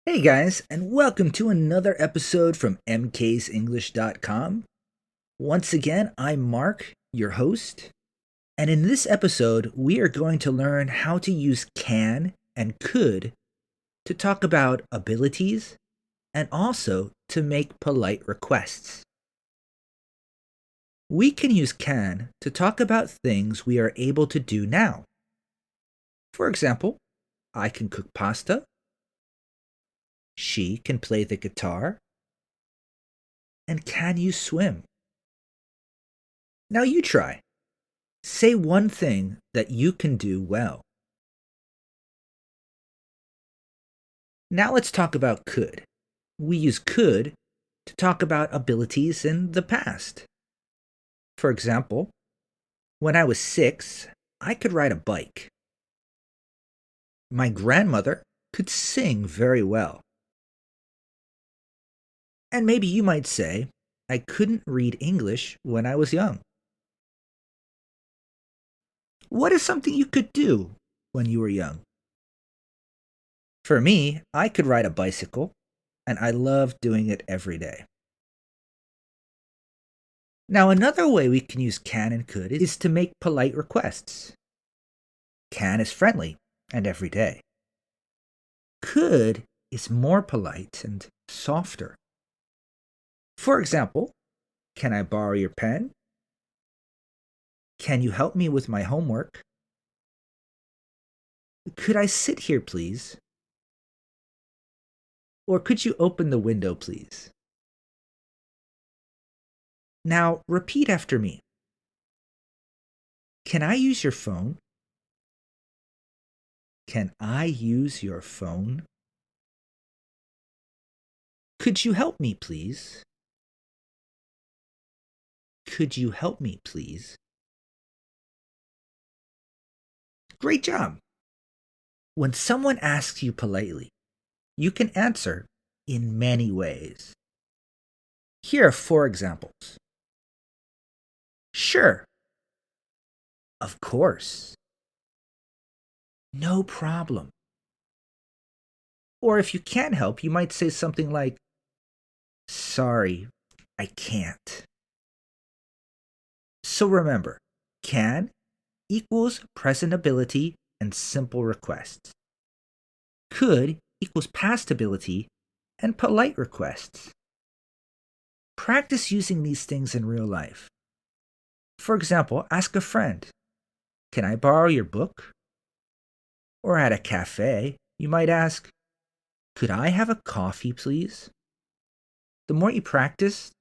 Hey guys, and welcome to another episode from mksenglish.com. Once again, I'm Mark, your host, and in this episode, we are going to learn how to use can and could to talk about abilities and also to make polite requests. We can use can to talk about things we are able to do now. For example, I can cook pasta. She can play the guitar. And can you swim? Now you try. Say one thing that you can do well. Now let's talk about could. We use could to talk about abilities in the past. For example, when I was 6, I could ride a bike. My grandmother could sing very well. And maybe you might say, I couldn't read English when I was young. What is something you could do when you were young? For me, I could ride a bicycle, and I love doing it every day. Now, another way we can use can and could is to make polite requests. Can is friendly and everyday. Could is more polite and softer. For example, can I borrow your pen? Can you help me with my homework? Could I sit here, please? Or could you open the window, please? Now, repeat after me. Can I use your phone? Can I use your phone? Could you help me, please? Could you help me, please? Great job! When someone asks you politely, you can answer in many ways. Here are 4 examples. Sure. Of course. No problem. Or if you can't help, you might say something like, sorry, I can't. So remember, can equals present ability and simple requests. Could equals past ability and polite requests. Practice using these things in real life. For example, ask a friend, can I borrow your book? Or at a cafe, you might ask, could I have a coffee, please? The more you practice,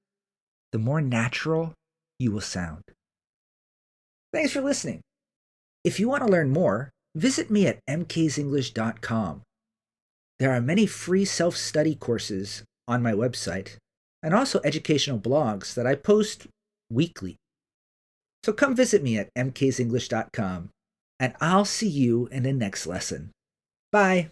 the more natural you will sound. Thanks for listening. If you want to learn more, visit me at mksenglish.com. There are many free self-study courses on my website and also educational blogs that I post weekly. So come visit me at mksenglish.com and I'll see you in the next lesson. Bye.